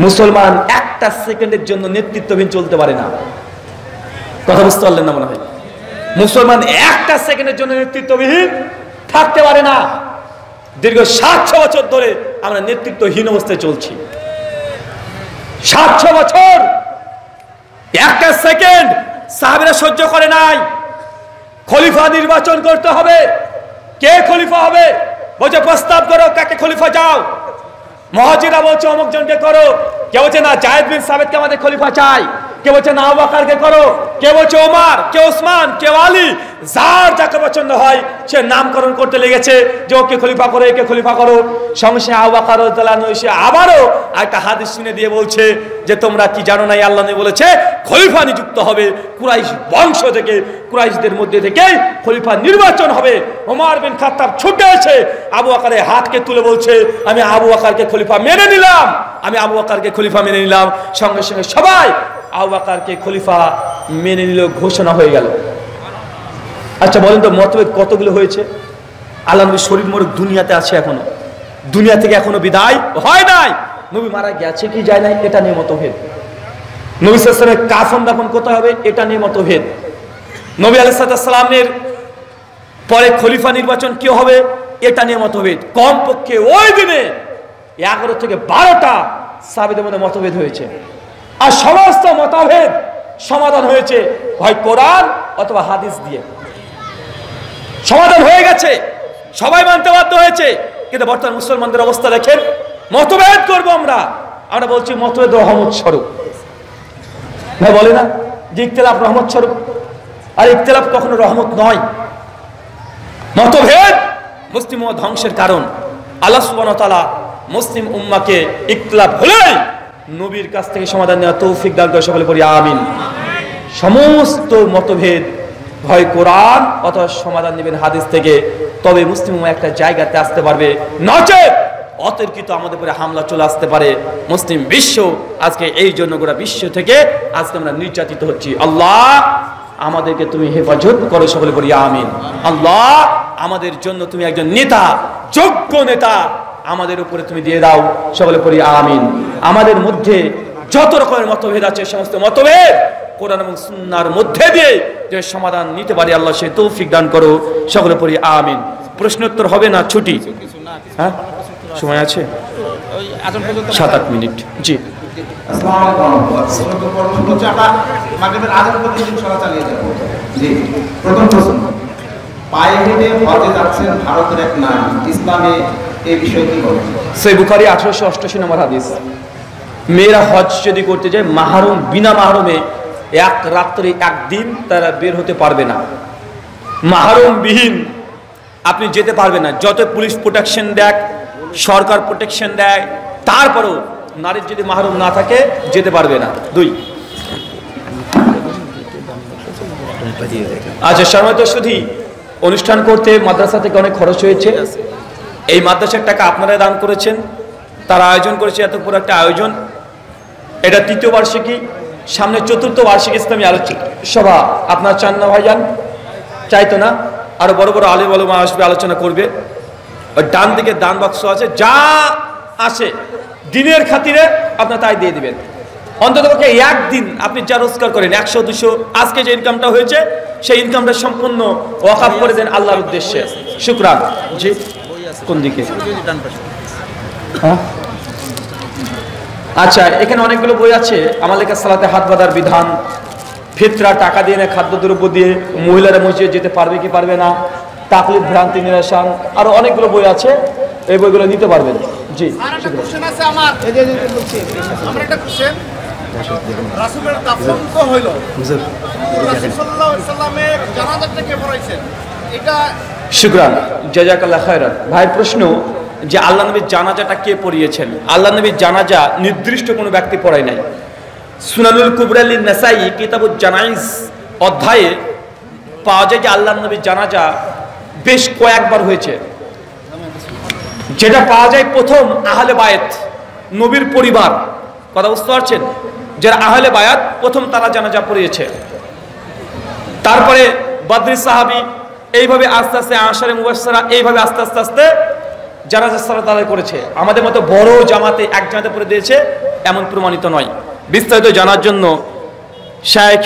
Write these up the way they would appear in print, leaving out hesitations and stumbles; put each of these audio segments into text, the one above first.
মুসলমান একটা সেকেন্ডের জন্য নেতৃত্বহীন চলতে পারে না। কথা বুঝতে পারলেন না মনে হয়? মুসলমান একটা সেকেন্ডের জন্য নেতৃত্ববিহীন থাকতে পারে না। দীর্ঘ ৭০০ বছর ধরে আমরা নেতৃত্বহীন অবস্থায় চলছি। ৭০০ বছর একটা সেকেন্ড সাহাবীরা সহ্য করে নাই। খলিফা নির্বাচন করতে হবে। কে খলিফা হবে? বলছে প্রস্তাব করো, কাকে খলিফা চাও। মুহাজিরা বলছে অমুক জনকে করো। কে বলছে না যায়েদ বিন সাবিতকে আমাদের খলিফা চাই। কে বলছে না আবু বকরকে করো। কে বলছে ওমর, কে ওসমান, কে আলী। যার যাকে পছন্দ হয় সে নামকরণ করতে লেগেছে যে ওকে খলিফা করো, একে খলিফা করো। সঙ্গে আবু বকর রাদিয়াল্লাহু আনহু এসে আবারও একটা হাদিস শুনে দিয়ে বলছে যে তোমরা কি জানো না আল্লাহ নবী বলেছে খলিফা নিযুক্ত হবে কুরাইশ বংশ থেকে, কুরাইশদের মধ্যে থেকে খলিফা নির্বাচন হবে। ওমর বিন খাত্তাব ছুটে এসে আবু বকরের হাতকে তুলে বলছে আমি আবু বকরকে খলিফা মেনে নিলাম, আমি আবু বকরকে খলিফা মেনে নিলাম। সঙ্গে সঙ্গে সবাই আবু বকরকে খলিফা মেনে নিল, ঘোষণা হয়ে গেল। আচ্ছা বলেন তো মতভেদ কতগুলো হয়েছে? আল্লাহ নবী শরীর মোরক দুনিয়াতে আছে, এখনো দুনিয়া থেকে এখনো বিদায় হয় নাই। নবী মারা গেছে কি যায় নাই এটা নিয়ে মতভেদ। নবী সাল্লাল্লাহু আলাইহি ওয়াসাল্লামের কাফন দাফন কোথায় হবে এটা নিয়ে মতভেদ। নবী আলাইহিস সালামের পরে খলিফা নির্বাচন কি হবে এটা নিয়ে মতভেদ। কমপক্ষে ওই দিনে 11 থেকে 12টা সাহাবীদের মধ্যে মতভেদ হয়েছে। আর সমস্ত মতভেদ সমাধান হয়েছে হয় কোরআন অথবা হাদিস দিয়ে। সমাধান হয়ে গেছে, সবাই মানতে বাধ্য হয়েছে। কিন্তু বর্তমান মুসলমানদের অবস্থা দেখেন, মতভেদ করবো আমরা বলছি মতভেদ রহমত স্বরূপ। ভাই বলে না যে ইখতিলাফ রহমত স্বরূপ, আর ইখতিলাফ কখনো রহমত নয়। মতভেদ মুসলিম উম্মাহ ধ্বংসের কারণ। আল্লাহ সুবহানাহু ওয়া তাআলা মুসলিম উম্মাহকে ইখতিলাফ হলেই নবীর কাছ থেকে সমাধান নেওয়ার তৌফিক দান করে, সকলে বলি আমিন। সমস্ত মতভেদ হয় কোরআন অথবা সমাধান নেবেন হাদিস থেকে, তবে মুসলিম উম্মাহ একটা জায়গাতে আসতে পারবে। নচেত অতর্কিত আমাদের উপরে হামলা চলে আসতে পারে। মুসলিম বিশ্ব আজকে এই জন্য গোটা বিশ্ব থেকে আজকে আমরা নির্যাতিত হচ্ছি। আল্লাহ আমাদেরকে তুমি হেফাজত করো, সকলে বলি আমিন। আল্লাহ আমাদের জন্য তুমি একজন নেতা, যোগ্য নেতা আমাদের উপরে তুমি দিয়ে দাও, সকলে পড়ি আমিন। আমাদের মধ্যে যত রকমের মতভেদ আছে সমস্ত মতভেদ কোরআন এবং সুন্নাহর মধ্যে দিয়ে যে সমাধান নিতে পারি আল্লাহ সে তৌফিক দান করো, সকলে পড়ি আমিন। প্রশ্নোত্তর হবে না ছুটি? হ্যাঁ সময় আছে 7-8 মিনিট। জি প্রথম প্রশ্ন, পায়ে হেঁটে হজে যাচ্ছেন ভারতের এক নারী, ইসলামে এই বিষয়ে কি বলেন? সহিহ বুখারী 1888 নম্বর হাদিস। মেয়েরা হজ যদি করতে যায় মাহরম, বিনা মাহরমে এক রাত্রি একদিন তারা বের হতে পারবে না। মাহরম বিহীন আপনি যেতে পারবেন না। যত পুলিশ প্রোটেকশন দেয়, সরকার প্রোটেকশন দেয়, তারপরেও নারীর যদি মাহরম না থাকে যেতে পারবে না। 2 আচ্ছা সম্মানিত শুধু অনুষ্ঠান করতে মাদ্রাসা থেকে অনেক খরচ হয়েছে। এই মাদ্রাসার টাকা আপনারা দান করেছেন, তারা আয়োজন করেছে এত বড় একটা আয়োজন। এটা 3য় বার্ষিকী, সামনে 4র্থ বার্ষিকী ইসলামী আলোচনা সভা। আপনার চান না ভাইজান? চাইতো না? আরো বড় বড় আলেম ওলামা আসবে, আলোচনা করবে। ওই ডান দিকে দান বাক্স আছে, যা আসে দিনের খাতিরে আপনার তাই দিয়ে দিবেন। অন্ততপক্ষে একদিন আপনি যা রোজগার করেন 100-200, আজকে যে ইনকামটা হয়েছে সেই ইনকামটা সম্পূর্ণ ওয়াকফ করে দেন আল্লাহর উদ্দেশ্যে। শুকরান। জি কোন দিকে? আচ্ছা এখানে অনেকগুলো বই আছে। আমাদের কাছে সালাতে হাত বাঁধার বিধান, ফিতরা, টাকা দিয়ে না খাদ্যদ্রব্য দিয়ে মহিলারা মসজিদে যেতে পারবে কি পারবে না, তাকলিদ, ভ্রান্তি নিরসন, আরো অনেকগুলো বই আছে, এই বইগুলো নিতে পারবেন। জি শুকরান, জাযাকাল্লাহ খায়রান। ভাই প্রশ্ন যে আল্লাহ নবীর জানাজাটা কে পড়িয়েছেন? আল্লাহ নবীর জানাজা নির্দিষ্ট কোনো ব্যক্তি পড়ায় নাই। সুনানুল কুবরা লিন নাসাই কিতাবুল জানাইজ অধ্যায়ে পাওয়া যায় যে আল্লাহ নবীর জানাজা বেশ কয়েকবার হয়েছে। যেটা পাওয়া যায় প্রথম আহলে বায়াত, নবীর পরিবার, কথা বুঝতে পারছেন, যারা আহলে বায়াত প্রথম তারা জানাজা পড়িয়েছে। তারপরে বদরি সাহাবী, এইভাবে আস্তে আস্তে আশারে মুবাশশারা, এইভাবে আস্তে আস্তে আস্তে জানাজা সালাত আদায় করেছে। আমাদের মতো বড় জামাতে এক জামাতে পড়ে দিয়েছে এমন প্রমাণিত নয়। বিস্তারিত জানার জন্য শেখ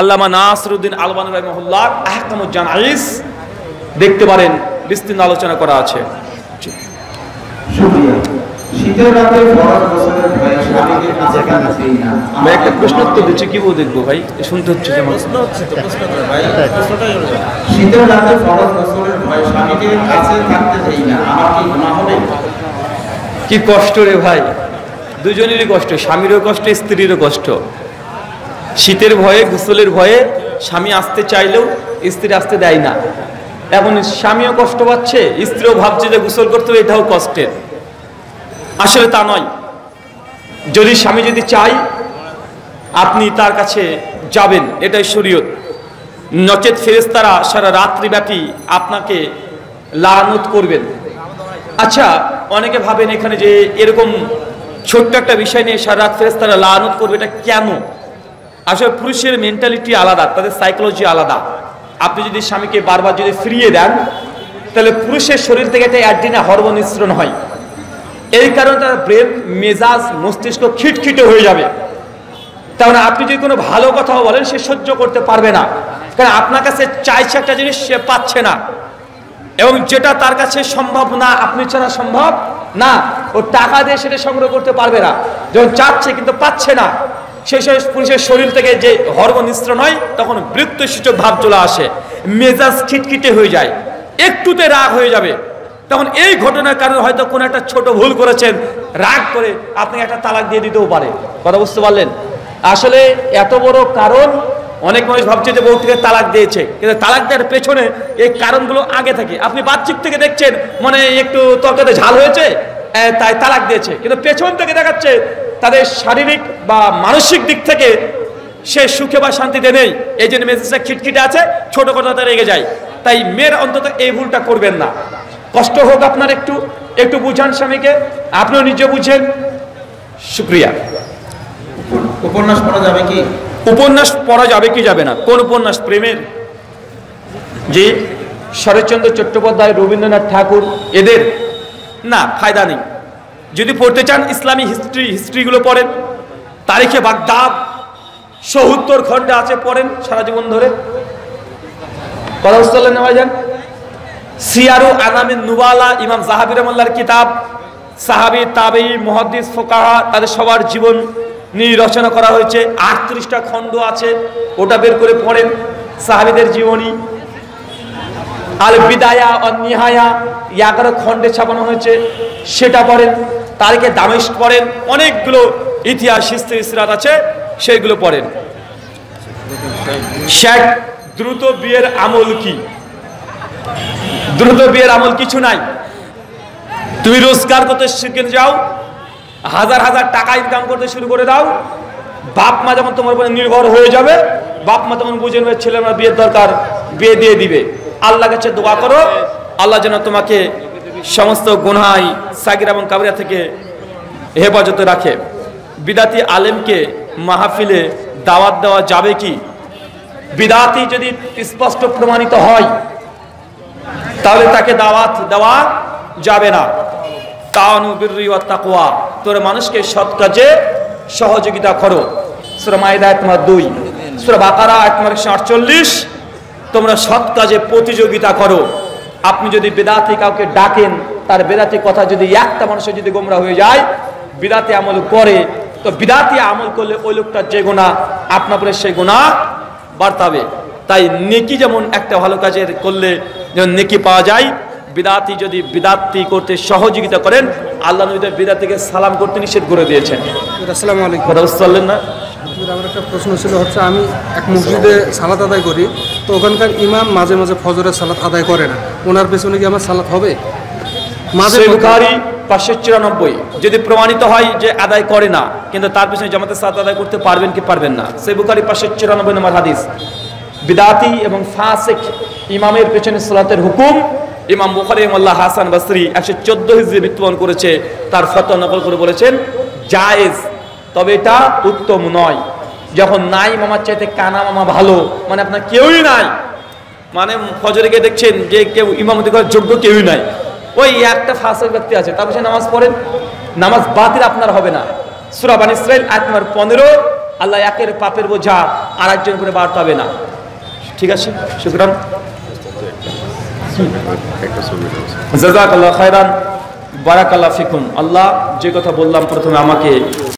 আল্লামা নাসিরউদ্দিন আলবানী রাহিমাহুল্লাহ আহকামুজ জানাইজ দেখতে পারেন, বিস্তীর্ণ আলোচনা করা আছে। শুকরিয়া। শীতের রাতে ফরজ গোসলের ভয়ে স্বামীকে কাছে টানতেই না। ভাই একটা প্রশ্ন উত্তর দিচ্ছি, কি বল দেখবো ভাই, শুনতে হচ্ছে যেমন। শীতের রাতে ফরজ গোসলের ভয়ে স্বামীকে কাছে থাকতে দেই না, আমার কি গুনাহ হবে? কি কষ্ট রে ভাই, দুজনেরই কষ্ট, স্বামীরও কষ্ট, স্ত্রীরও কষ্ট। শীতের ভয়ে, গোসলের ভয়ে স্বামী আসতে চাইলেও স্ত্রী আসতে দেয় না। এখন স্বামীও কষ্ট পাচ্ছে, স্ত্রীও ভাবছে যে গোসল করতে হবে, এটাও কষ্টের। আসলে তা নয়। যদি স্বামী যদি চাই, আপনি তার কাছে যাবেন, এটাই শরীয়ত। নচেত ফেরেশতারা সারা রাত্রিব্যাপী আপনাকে লানত করবেন। আচ্ছা, অনেকে ভাবেন এখানে যে এরকম ছোট্ট একটা বিষয় নিয়ে সারা রাত ফেরেশতারা লানত করবে, এটা কেন? আসলে পুরুষের মেন্টালিটি আলাদা, তাদের সাইকোলজি আলাদা। আপনি যদি স্বামীকে বারবার যদি ফিরিয়ে দেন, তাহলে পুরুষের শরীর থেকে একটা অ্যাড্রিনাল হরমোন নিঃসরণ হয়। এই কারণে তার ব্রেন, মেজাজ, মস্তিষ্ক খিটখিটে হয়ে যাবে। তাহলে আপনি যদি কোনো ভালো কথাও বলেন, সে সহ্য করতে পারবে না, কারণ আপনার কাছে চাইছে একটা জিনিস, সে পাচ্ছে না। এবং যেটা তার কাছে সম্ভব না, আপনি ছাড়া সম্ভব না, ও টাকা দিয়ে সেটা সংগ্রহ করতে পারবে না। যখন চাচ্ছে কিন্তু পাচ্ছে না, সেই সময় পুরুষের শরীর থেকে যে হরমোন নিঃসরণ হয়, তখন বৃত্তসূচক ভাব চলে আসে, মেজাজ খিটখিটে হয়ে যায়, একটুতে রাগ হয়ে যাবে। তখন এই ঘটনার কারণে হয়তো কোনো একটা ছোট ভুল করেছেন, রাগ করে আপনাকে একটা তালাক দিয়ে দিতেও পারে। কথা বুঝতে পারলেন? আসলে এত বড় কারণ, অনেক মানুষ ভাবছে যে বউ থেকে তালাক দিয়েছে, কিন্তু তালাক দেওয়ার পেছনে এই কারণগুলো আগে থাকে। আপনি বাহ্যিক থেকে দেখছেন মানে একটু তরকারিতে ঝাল হয়েছে তাই তালাক দিয়েছে, কিন্তু পেছন থেকে দেখাচ্ছে তাদের শারীরিক বা মানসিক দিক থেকে সে সুখে বা শান্তিতে নেই। এই জন্য মেজাজটা খিটখিটে আছে, ছোট কথাতে রেগে যায়। তাই মেয়ের অন্তত এই ভুলটা করবেন না। কষ্ট হোক আপনার, একটু বুঝান স্বামীকে, আপনিও নিজে বুঝেন। শুকরিয়া। উপন্যাস পড়া যাবে কি? উপন্যাস পড়া যাবে কি যাবে না? কোন উপন্যাস? প্রেমের? জি, শরৎচন্দ্র চট্টোপাধ্যায়, রবীন্দ্রনাথ ঠাকুর, এদের? না, ফায়দা নেই। যদি পড়তে চান ইসলামী হিস্ট্রিগুলো পড়েন। তারিখে বাগদাদ ৭০ খণ্ডে আছে, পড়েন সারা জীবন ধরে। কথা বুঝতে পারলেন না ভাইজান? সিয়ারু আনামিন নুবালা, ইমাম যাহাবি রাহমাতুল্লাহর কিতাব, সাহাবী, তাবেঈ, মুহাদ্দিস, ফুকাহা, তাদের সবার জীবন নিয়ে রচনা করা হয়েছে। ৩৮টা খণ্ড আছে, ওটা বের করে পড়েন। সাহাবীদের জীবনী। আল বিদায়া ওয়ান নিহায়া 11 খণ্ডে ছাপানো হয়েছে, সেটা পড়েন। তারিখে দামেস্ক পড়েন। অনেকগুলো ইতিহাস, হিস্ট্রি, সিরাত আছে, সেইগুলো পড়েন। শেখ, দ্রুত বিয়ের আমল কি? দ্রুত বিয়ের আমল কিছু নাই। তুমি রোজগার করতে শিখে যাও, হাজার হাজার টাকা ইনকাম করতে শুরু করে দাও। বাপ মা যখন তোমার উপরে নির্ভর হয়ে যাবে, বাপ মা তখন বুঝে নেবে ছেলে আমার বিয়ের দরকার, বিয়ে দিয়ে দিবে। আল্লাহর কাছে দোয়া করো, আল্লাহ যেন তোমাকে সমস্ত গুনাহ, সাগিরা এবং কাবিরা থেকে হেফাজতে রাখে। বিদাতি আলেমকে মাহফিলে দাওয়াত দেওয়া যাবে কি? বিদাতি যদি স্পষ্ট প্রমাণিত হয়, তাহলে তাকে দাওয়াত দেওয়া যাবে না। তাআনু বিররি ওয়াত তাকওয়া, তোর মানুষকে সৎ কাজে সহযোগিতা করো। সূরা মাইদা আয়াত নম্বর 2, সূরা বাকারা আয়াত নম্বর 148, তোমরা সৎ কাজে প্রতিযোগিতা করো। আপনি যদি বিদআতি কাউকে ডাকেন, তার বিদআতি কথা যদি একটা মানুষের যদি গোমরা হয়ে যায়, বিদআতি আমল করে, তো বিদআতি আমল করলে ওই লোকটার যে গুনাহ, আপনার উপরে সেই গুনাহ বাড়তাবে। তাই নেকি যেমন একটা ভালো কাজের করলে যেমন নেকি পাওয়া যায়, বিদআতি যদি বিদআতি করতে সহযোগিতা করেন, আল্লাহ নবী বিদআতিকে সালাম করতে নিষেধ করে দিয়েছেন। আসসালামু আলাইকুম। কথা বুঝতে পারলেন না? আমার একটা প্রশ্ন ছিল, হচ্ছে আমি এক মসজিদে সালাত আদায় করি, তো ওখানকার ইমাম মাঝে মাঝে ফজরের সালাত আদায় করে না, ওনার পেছনে কি আমার সালাত হবে? সহিহ বুখারী 594, যদি প্রমাণিত হয় যে আদায় করে না, কিন্তু তার পেছনে জামাতের সালাত আদায় করতে পারবেন কি পারবেন না? সহিহ বুখারী 594 নম্বর হাদিস। বিদআতি এবং ফাসিক ইমামের পেছনে সালাতের হুকুম ইমাম বুখারী রাহিমাহুল্লাহ, হাসান বসরি 114 হিজরি মৃত্যুবরণ করেছে, তার ফতোয়া নকল করে বলেছেন জায়েজ, তবে এটা উত্তম নয়। যখন নাই মামার চাইতে কানা মামা ভালো, মানে আপনার কেউই নাই, মানে ফজরে গিয়ে দেখছেন যে কেউ ইমামতি করার যোগ্য কেউই নাই, ওই একটা ফাসিক ব্যক্তি আছে, তার পেছনে নামাজ পড়েন, নামাজ বাতিল আপনার হবে না। সূরা বানী ইসরাঈল আয়াত নম্বর 15, আল্লাহ একের পাপের বোঝা আরেকজন করে বাড়তে হবে না। ঠিক আছে, শুকরান, জাযাকাল্লাহু খাইরান, বারাকাল্লাহু ফিকুম। আল্লাহ যে কথা বললাম প্রথমে আমাকে